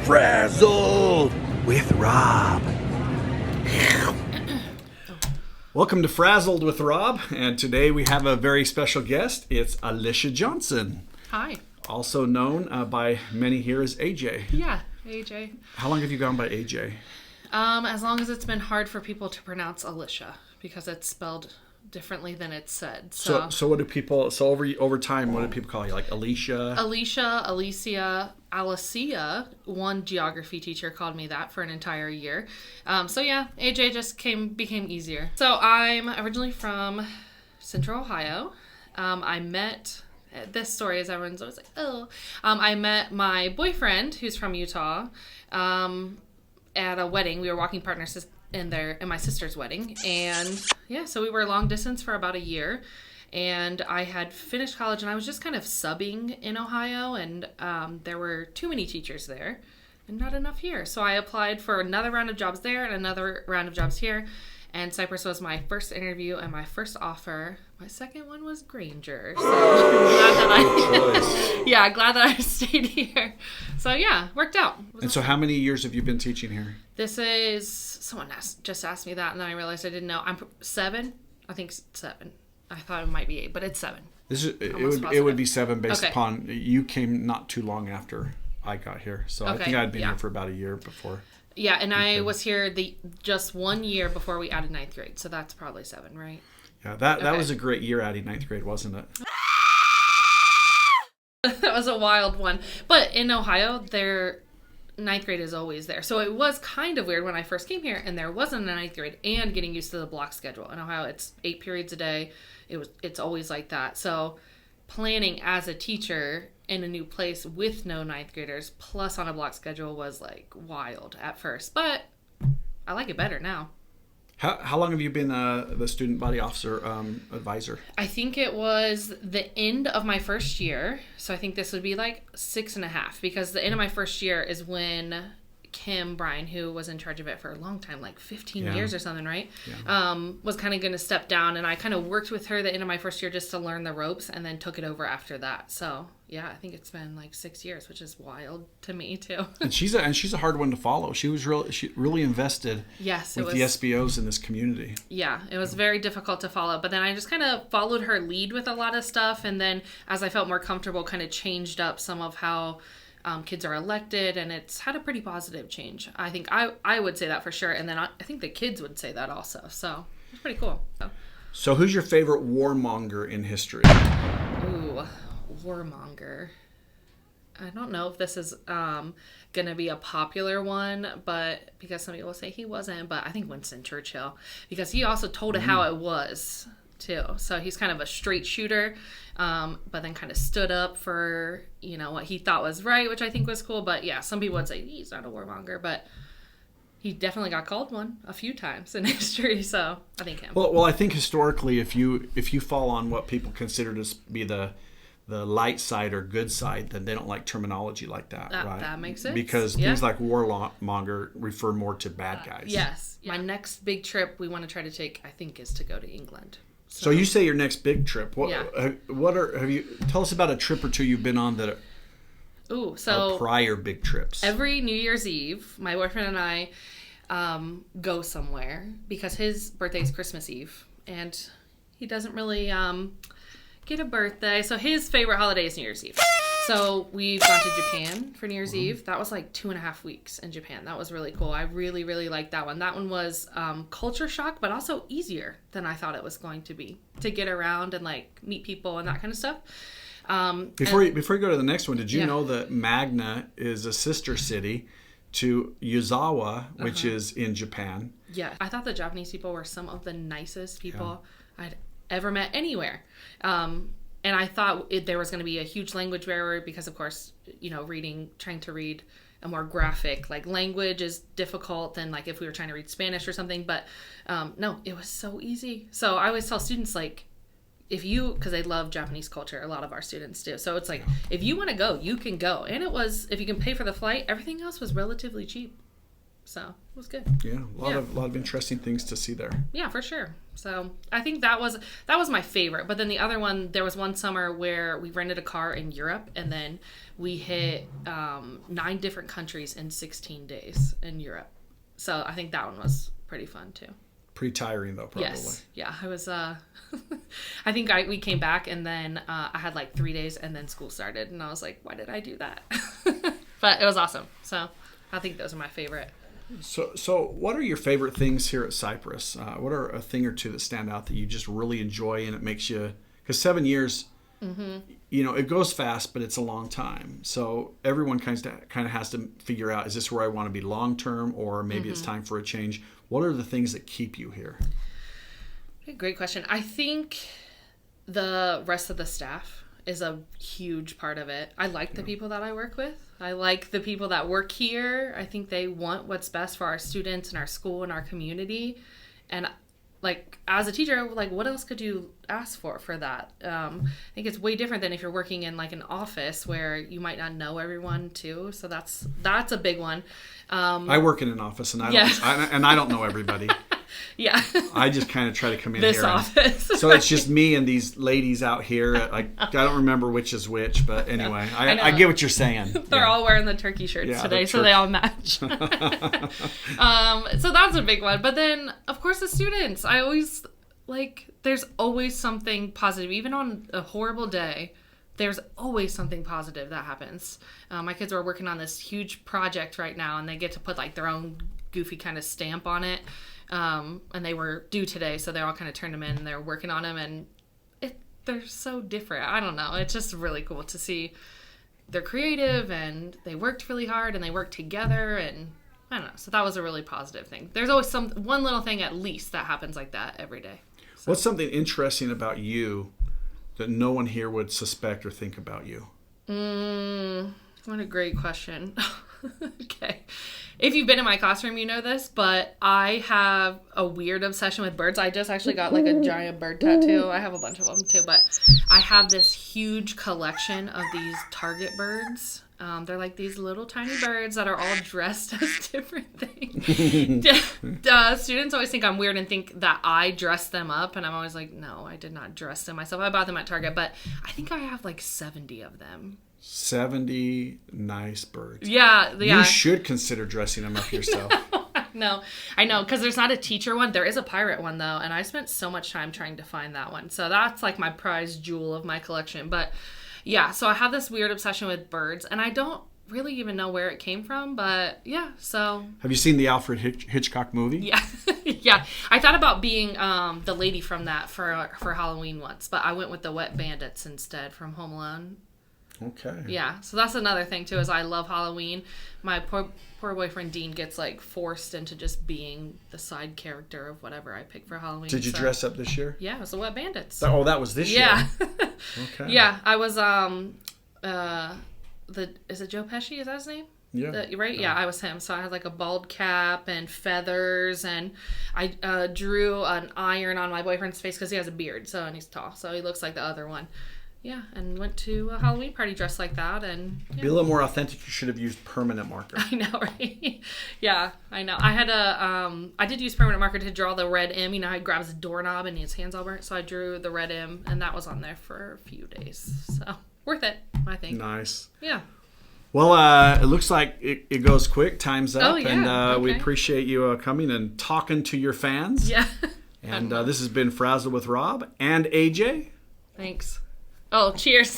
Fraziled with Rob. Welcome to Fraziled with Rob, and today we have a very special guest. It's Alicia Johnson. Hi. Also known by many here as AJ. Yeah, AJ. How long have you gone by AJ? As long as it's been hard for people to pronounce Alicia, because it's spelled differently than it's said. So what do people, over time, what do people call you? Like Alicia? Alicia. Alicia. One geography teacher called me that for an entire year. AJ just became easier. So I'm originally from Central Ohio. I met, this story is everyone's always like, oh. I met my boyfriend, who's from Utah, at a wedding. We were walking partners in my sister's wedding, and so we were long distance for about a year, and I had finished college and I was just kind of subbing in Ohio, and there were too many teachers there and not enough here, so I applied for another round of jobs there and another round of jobs here, and Cyprus was my first interview and my first offer. My second one was Granger, so glad that I stayed here. So worked out. And so how many years have you been teaching here? This is, someone just asked me that, and then I realized I didn't know. I'm 7. I think 7. I thought it might be 8, but it's 7. It would be 7 based upon, you came not too long after I got here. So I think I'd been here for about a year before. Yeah, and I was here just 1 year before we added 9th grade, so that's probably 7, right? Yeah, that was a great year adding 9th grade, wasn't it? That was a wild one. But in Ohio, their 9th grade is always there. So it was kind of weird when I first came here and there wasn't a 9th grade and getting used to the block schedule. In Ohio, it's 8 periods a day. It's always like that. So planning as a teacher in a new place with no 9th graders plus on a block schedule was like wild at first. But I like it better now. How long have you been the student body officer advisor? I think it was the end of my first year. So I think this would be like 6.5, because the end of my first year is when Kim Bryan, who was in charge of it for a long time, like 15 years or something, right? Yeah. Was kind of going to step down, and I kind of worked with her the end of my first year just to learn the ropes, and then took it over after that. So I think it's been like 6 years, which is wild to me too. and she's a hard one to follow. She really invested with the SBOs in this community. Yeah, it was very difficult to follow, but then I just kind of followed her lead with a lot of stuff, and then as I felt more comfortable, kind of changed up some of how kids are elected, and it's had a pretty positive change. I think I would say that for sure, and then I think the kids would say that also. So it's pretty cool. So who's your favorite warmonger in history? Ooh, Warmonger. I don't know if this is gonna be a popular one, but because some people say he wasn't, but I think Winston Churchill, because he also told it how it was too. So he's kind of a straight shooter, but then kind of stood up for what he thought was right, which I think was cool. But some people would say he's not a warmonger, but he definitely got called one a few times in history. So I think him. Well, I think historically, if you fall on what people consider to be the light side or good side, then they don't like terminology like that, right? That makes sense. Because things like warmonger refer more to bad guys. Yes. My next big trip we want to try to take, I think, is to go to England. So you say your next big trip. Have you tell us about a trip or two you've been on that are prior big trips? Every New Year's Eve, my boyfriend and I go somewhere, because his birthday is Christmas Eve, and he doesn't really get a birthday. So his favorite holiday is New Year's Eve. So we've gone to Japan for New Year's Eve. That was like 2.5 weeks in Japan. That was really cool. I really, really liked that one. That one was culture shock, but also easier than I thought it was going to be, to get around and like meet people and that kind of stuff. Before you go to the next one, did you know that Magna is a sister city to Yuzawa, which is in Japan? Yeah, I thought the Japanese people were some of the nicest people I'd ever met anywhere. And I thought there was going to be a huge language barrier because, of course, trying to read a more graphic language is difficult than like if we were trying to read Spanish or something. But no, it was so easy. So I always tell students, because they love Japanese culture, a lot of our students do. So it's if you want to go, you can go. And it was, if you can pay for the flight, everything else was relatively cheap. So it was good. Yeah, a lot of interesting things to see there. Yeah, for sure. So I think that was my favorite. But then the other one, there was one summer where we rented a car in Europe, and then we hit 9 different countries in 16 days in Europe. So I think that one was pretty fun too. Pretty tiring though, probably. Yes. Yeah, I was. I think we came back, and then I had like 3 days, and then school started, and I was like, why did I do that? But it was awesome. So I think those are my favorite. So what are your favorite things here at Cyprus? What are a thing or two that stand out that you just really enjoy, and it makes you, because 7 years, it goes fast, but it's a long time. So everyone kind of has to figure out, is this where I want to be long term, or maybe it's time for a change? What are the things that keep you here? Great question. I think the rest of the staff is a huge part of it. I like the people that I work with. I like the people that work here. I think they want what's best for our students and our school and our community. And like, as a teacher, like, what else could you ask for that? I think it's way different than if you're working in like an office where you might not know everyone too. So that's a big one. I work in an office, and I don't know everybody. Yeah. I just kind of try to come in this here. Office. So it's just me and these ladies out here. I don't remember which is which, but anyway, I get what you're saying. They're all wearing the turkey shirts today, so they all match. So that's a big one. But then, of course, the students. I always, there's always something positive. Even on a horrible day, there's always something positive that happens. My kids are working on this huge project right now, and they get to put their own goofy kind of stamp on it. And they were due today, so they all kind of turned them in, and they're working on them, and they're so different. I don't know. It's just really cool to see they're creative, and they worked really hard, and they worked together, and I don't know. So that was a really positive thing. There's always one little thing at least that happens like that every day. So. What's something interesting about you that no one here would suspect or think about you? What a great question. Okay. If you've been in my classroom, you know this, but I have a weird obsession with birds. I just actually got a giant bird tattoo. I have a bunch of them too, but I have this huge collection of these target birds. They're like these little tiny birds that are all dressed as different things. Students always think I'm weird and think that I dress them up, and I'm always like, no, I did not dress them myself. I bought them at Target, but I think I have 70 of them. 70 nice birds. Yeah. You should consider dressing them up yourself. No, I know, because there's not a teacher one. There is a pirate one, though, and I spent so much time trying to find that one. So that's my prize jewel of my collection. But yeah, so I have this weird obsession with birds, and I don't really even know where it came from, but yeah, so. Have you seen the Alfred Hitchcock movie? Yeah. Yeah. I thought about being the lady from that for Halloween once, but I went with the Wet Bandits instead from Home Alone. Okay. Yeah, so that's another thing too, is I love Halloween. My poor boyfriend Dean gets forced into just being the side character of whatever I pick for Halloween. Did you dress up this year? Yeah, it was the Wet Bandits. Oh, that was this year. Yeah. Okay. Yeah, I was is it Joe Pesci? Is that his name? Yeah. Right? Yeah, I was him. So I had a bald cap and feathers, and I drew an iron on my boyfriend's face because he has a beard, and he's tall, so he looks like the other one. Yeah, and went to a Halloween party dressed like that, and yeah. Be a little more authentic. You should have used permanent marker. I know, right? Yeah, I know. I had I did use permanent marker to draw the red M. How he grabs a doorknob and his hands all burnt, so I drew the red M, and that was on there for a few days. So worth it, I think. Nice. Yeah. Well, it looks like it goes quick. Time's up, and we okay. appreciate you coming and talking to your fans. Yeah. And this has been Fraziled with Rob and AJ. Thanks. Oh, cheers.